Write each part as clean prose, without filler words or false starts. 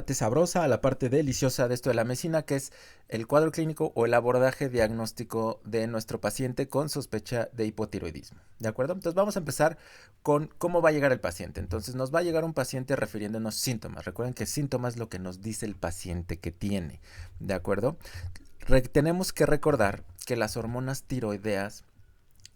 Parte sabrosa a la parte deliciosa de esto de la medicina, que es el cuadro clínico o el abordaje diagnóstico de nuestro paciente con sospecha de hipotiroidismo. ¿De acuerdo? Entonces vamos a empezar con cómo va a llegar el paciente. Entonces nos va a llegar un paciente refiriéndonos síntomas. Recuerden que síntomas es lo que nos dice el paciente que tiene. ¿De acuerdo? Tenemos que recordar que las hormonas tiroideas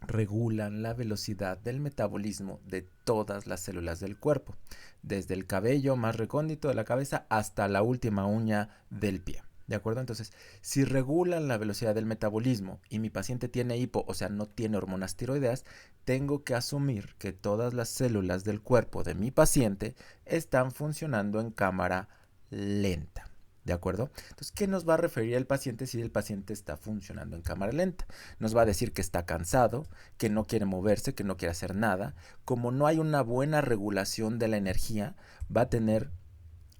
regulan la velocidad del metabolismo de todas las células del cuerpo, desde el cabello más recóndito de la cabeza hasta la última uña del pie. ¿De acuerdo? Entonces, si regulan la velocidad del metabolismo y mi paciente tiene hipo, o sea, no tiene hormonas tiroideas, tengo que asumir que todas las células del cuerpo de mi paciente están funcionando en cámara lenta. ¿De acuerdo? Entonces, ¿qué nos va a referir el paciente si el paciente está funcionando en cámara lenta? Nos va a decir que está cansado, que no quiere moverse, que no quiere hacer nada. Como no hay una buena regulación de la energía, va a tener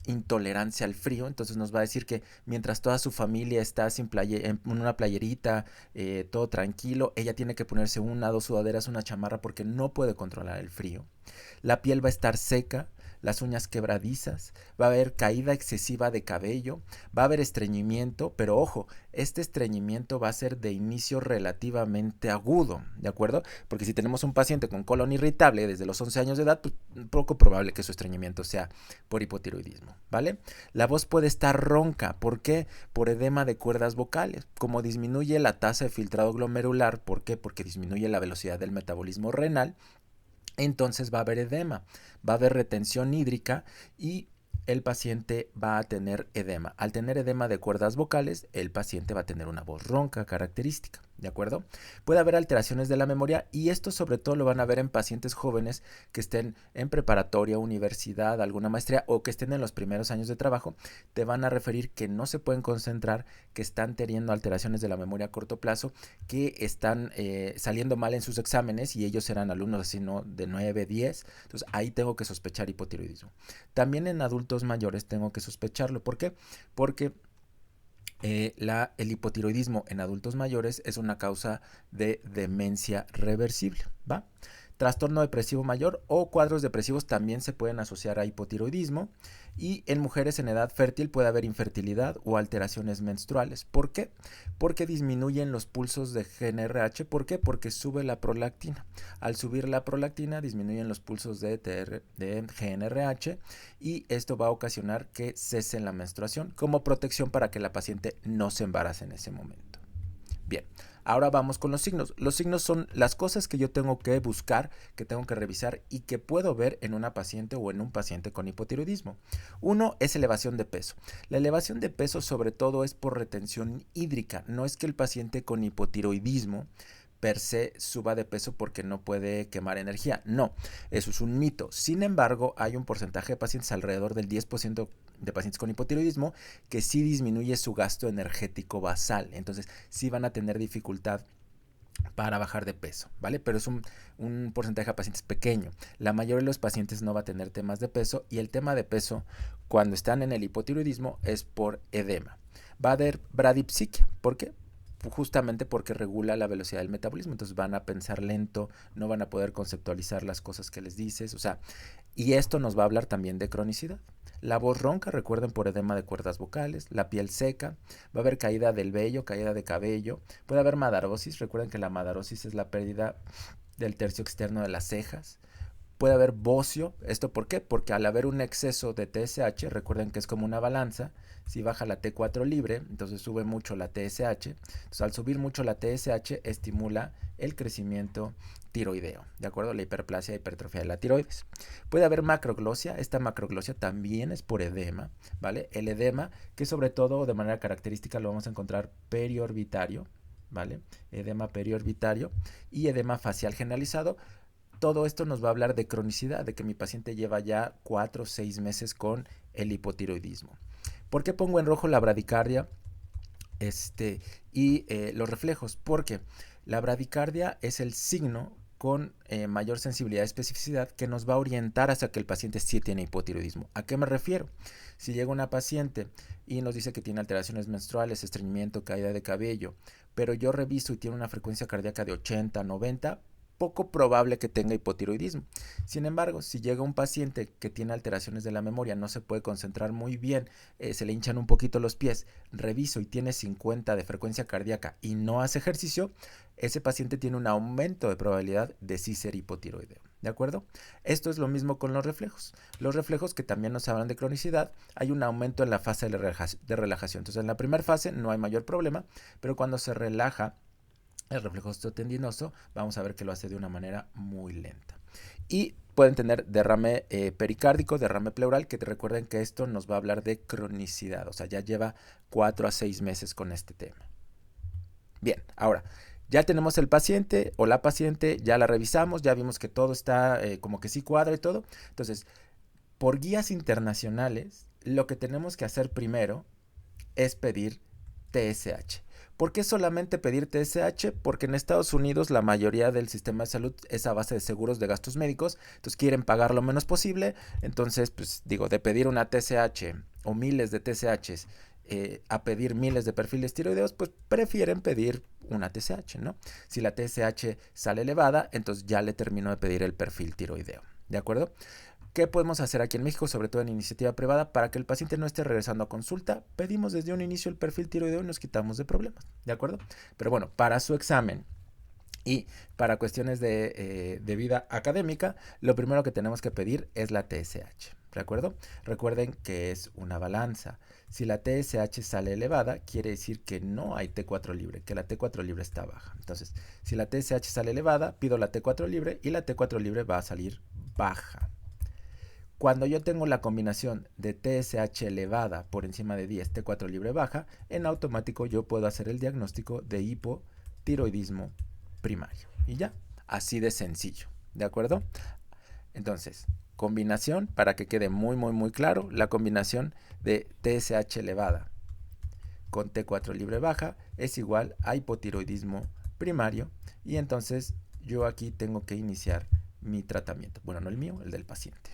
intolerancia al frío, entonces nos va a decir que mientras toda su familia está en una playerita, todo tranquilo, ella tiene que ponerse una, dos sudaderas, una chamarra porque no puede controlar el frío. La piel va a estar seca, las uñas quebradizas, va a haber caída excesiva de cabello, va a haber estreñimiento, pero ojo, este estreñimiento va a ser de inicio relativamente agudo, ¿de acuerdo? Porque si tenemos un paciente con colon irritable desde los 11 años de edad, pues poco probable que su estreñimiento sea por hipotiroidismo, ¿vale? La voz puede estar ronca, ¿por qué? Por edema de cuerdas vocales. Como disminuye la tasa de filtrado glomerular, ¿por qué? Porque disminuye la velocidad del metabolismo renal, entonces va a haber edema, va a haber retención hídrica y el paciente va a tener edema. Al tener edema de cuerdas vocales, el paciente va a tener una voz ronca característica, ¿de acuerdo? Puede haber alteraciones de la memoria y esto sobre todo lo van a ver en pacientes jóvenes que estén en preparatoria, universidad, alguna maestría o que estén en los primeros años de trabajo. Te van a referir que no se pueden concentrar, que están teniendo alteraciones de la memoria a corto plazo, que están saliendo mal en sus exámenes y ellos serán alumnos así, ¿no? De 9, 10. Entonces ahí tengo que sospechar hipotiroidismo. También en adultos mayores tengo que sospecharlo. ¿Por qué? Porque el hipotiroidismo en adultos mayores es una causa de demencia reversible, ¿va? Trastorno depresivo mayor o cuadros depresivos también se pueden asociar a hipotiroidismo y en mujeres en edad fértil puede haber infertilidad o alteraciones menstruales. ¿Por qué? Porque disminuyen los pulsos de GnRH. ¿Por qué? Porque sube la prolactina. Al subir la prolactina disminuyen los pulsos de GnRH y esto va a ocasionar que cese la menstruación como protección para que la paciente no se embarace en ese momento. Bien, ahora vamos con los signos. Los signos son las cosas que yo tengo que buscar, que tengo que revisar y que puedo ver en una paciente o en un paciente con hipotiroidismo. Uno es elevación de peso. La elevación de peso sobre todo es por retención hídrica. No es que el paciente con hipotiroidismo per se suba de peso porque no puede quemar energía. No, eso es un mito. Sin embargo, hay un porcentaje de pacientes, alrededor del 10% de pacientes con hipotiroidismo, que sí disminuye su gasto energético basal. Entonces, sí van a tener dificultad para bajar de peso, ¿vale? Pero es un porcentaje de pacientes pequeño. La mayoría de los pacientes no va a tener temas de peso y el tema de peso cuando están en el hipotiroidismo es por edema. Va a haber bradipsiquia. ¿Por qué? Justamente porque regula la velocidad del metabolismo, entonces van a pensar lento, no van a poder conceptualizar las cosas que les dices, o sea, y esto nos va a hablar también de cronicidad. La voz ronca, recuerden, por edema de cuerdas vocales, la piel seca, va a haber caída del vello, caída de cabello, puede haber madarosis, recuerden que la madarosis es la pérdida del tercio externo de las cejas, puede haber bocio. ¿Esto por qué? Porque al haber un exceso de TSH, recuerden que es como una balanza, si baja la T4 libre, entonces sube mucho la TSH. Entonces al subir mucho la TSH estimula el crecimiento tiroideo, ¿de acuerdo? La hiperplasia e hipertrofia de la tiroides. Puede haber macroglosia, esta macroglosia también es por edema, ¿vale? El edema, que sobre todo de manera característica lo vamos a encontrar periorbitario, ¿vale? Edema periorbitario y edema facial generalizado. Todo esto nos va a hablar de cronicidad, de que mi paciente lleva ya 4 o 6 meses con el hipotiroidismo. ¿Por qué pongo en rojo la bradicardia y los reflejos? Porque la bradicardia es el signo con mayor sensibilidad y especificidad que nos va a orientar hacia que el paciente sí tiene hipotiroidismo. ¿A qué me refiero? Si llega una paciente y nos dice que tiene alteraciones menstruales, estreñimiento, caída de cabello, pero yo reviso y tiene una frecuencia cardíaca de 80, 90, poco probable que tenga hipotiroidismo. Sin embargo, si llega un paciente que tiene alteraciones de la memoria, no se puede concentrar muy bien, se le hinchan un poquito los pies, reviso y tiene 50 de frecuencia cardíaca y no hace ejercicio, ese paciente tiene un aumento de probabilidad de sí ser hipotiroideo. ¿De acuerdo? Esto es lo mismo con los reflejos. Los reflejos que también nos hablan de cronicidad, hay un aumento en la fase de relajación. Entonces, en la primera fase no hay mayor problema, pero cuando se relaja el reflejo osteotendinoso, vamos a ver que lo hace de una manera muy lenta. Y pueden tener derrame pericárdico, derrame pleural, que te recuerden que esto nos va a hablar de cronicidad, o sea, ya lleva 4 a 6 meses con este tema. Bien, ahora, ya tenemos el paciente o la paciente, ya la revisamos, ya vimos que todo está como que sí cuadra y todo. Entonces, por guías internacionales, lo que tenemos que hacer primero es pedir TSH. ¿Por qué solamente pedir TSH? Porque en Estados Unidos la mayoría del sistema de salud es a base de seguros de gastos médicos, entonces quieren pagar lo menos posible, entonces pues digo, de pedir una TSH o miles de TSHs a pedir miles de perfiles tiroideos, pues prefieren pedir una TSH, ¿no? Si la TSH sale elevada, entonces ya le termino de pedir el perfil tiroideo, ¿de acuerdo? ¿Qué podemos hacer aquí en México, sobre todo en iniciativa privada, para que el paciente no esté regresando a consulta? Pedimos desde un inicio el perfil tiroideo y nos quitamos de problemas, ¿de acuerdo? Pero bueno, para su examen y para cuestiones de vida académica, lo primero que tenemos que pedir es la TSH, ¿de acuerdo? Recuerden que es una balanza. Si la TSH sale elevada, quiere decir que no hay T4 libre, que la T4 libre está baja. Entonces, si la TSH sale elevada, pido la T4 libre y la T4 libre va a salir baja. Cuando yo tengo la combinación de TSH elevada por encima de 10, T4 libre baja, en automático yo puedo hacer el diagnóstico de hipotiroidismo primario. Y ya, así de sencillo, ¿de acuerdo? Entonces, combinación, para que quede muy claro, la combinación de TSH elevada con T4 libre baja es igual a hipotiroidismo primario y entonces yo aquí tengo que iniciar mi tratamiento. Bueno, no el mío, el del paciente.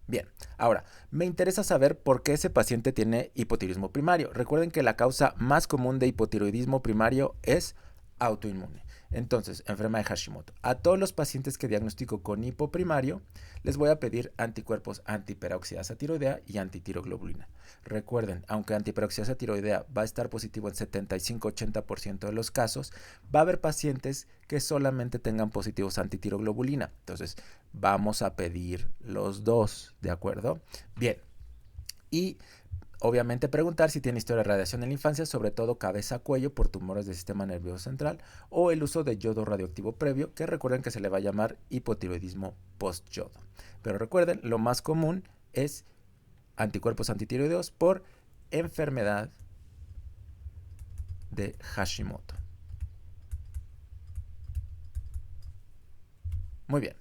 Bien, ahora, me interesa saber por qué ese paciente tiene hipotiroidismo primario. Recuerden que la causa más común de hipotiroidismo primario es autoinmune. Entonces, enfermedad de Hashimoto. A todos los pacientes que diagnostico con hipo primario, les voy a pedir anticuerpos antiperoxidasa tiroidea y antitiroglobulina. Recuerden, aunque antiperoxidasa tiroidea va a estar positivo en 75-80% de los casos, va a haber pacientes que solamente tengan positivos antitiroglobulina. Entonces, vamos a pedir los dos, ¿de acuerdo? Bien. Y obviamente preguntar si tiene historia de radiación en la infancia, sobre todo cabeza-cuello por tumores del sistema nervioso central o el uso de yodo radioactivo previo, que recuerden que se le va a llamar hipotiroidismo post-yodo. Pero recuerden, lo más común es anticuerpos antitiroideos por enfermedad de Hashimoto. Muy bien.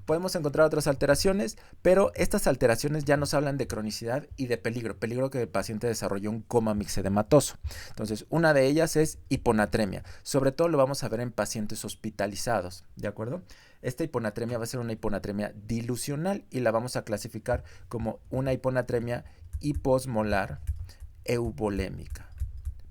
Podemos encontrar otras alteraciones, pero estas alteraciones ya nos hablan de cronicidad y de peligro que el paciente desarrolló un coma mixedematoso. Entonces, una de ellas es hiponatremia. Sobre todo lo vamos a ver en pacientes hospitalizados, ¿de acuerdo? Esta hiponatremia va a ser una hiponatremia dilucional y la vamos a clasificar como una hiponatremia hiposmolar euvolémica.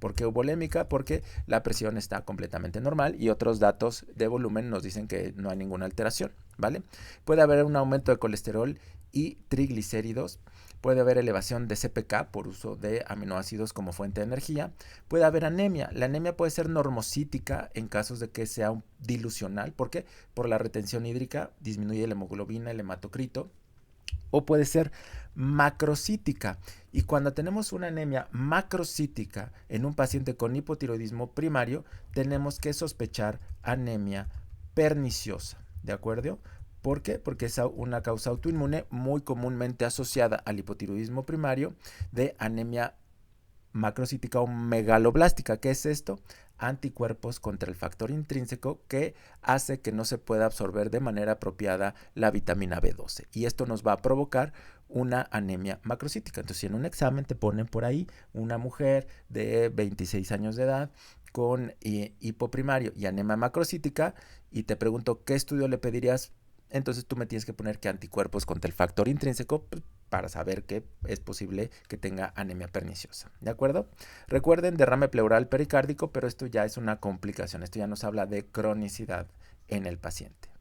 ¿Por qué euvolémica? Porque la presión está completamente normal y otros datos de volumen nos dicen que no hay ninguna alteración, ¿vale? Puede haber un aumento de colesterol y triglicéridos, puede haber elevación de CPK por uso de aminoácidos como fuente de energía, puede haber anemia. La anemia puede ser normocítica en casos de que sea dilucional, ¿por qué? Por la retención hídrica disminuye la hemoglobina, el hematocrito, o puede ser macrocítica. Y cuando tenemos una anemia macrocítica en un paciente con hipotiroidismo primario, tenemos que sospechar anemia perniciosa, ¿de acuerdo? ¿Por qué? Porque es una causa autoinmune muy comúnmente asociada al hipotiroidismo primario de anemia macrocítica o megaloblástica. ¿Qué es esto? Anticuerpos contra el factor intrínseco que hace que no se pueda absorber de manera apropiada la vitamina B12 y esto nos va a provocar una anemia macrocítica. Entonces, si en un examen te ponen por ahí una mujer de 26 años de edad con hipoprimario y anemia macrocítica y te pregunto qué estudio le pedirías, entonces tú me tienes que poner que anticuerpos contra el factor intrínseco para saber que es posible que tenga anemia perniciosa, ¿de acuerdo? Recuerden derrame pleural pericárdico, pero esto ya es una complicación, esto ya nos habla de cronicidad en el paciente.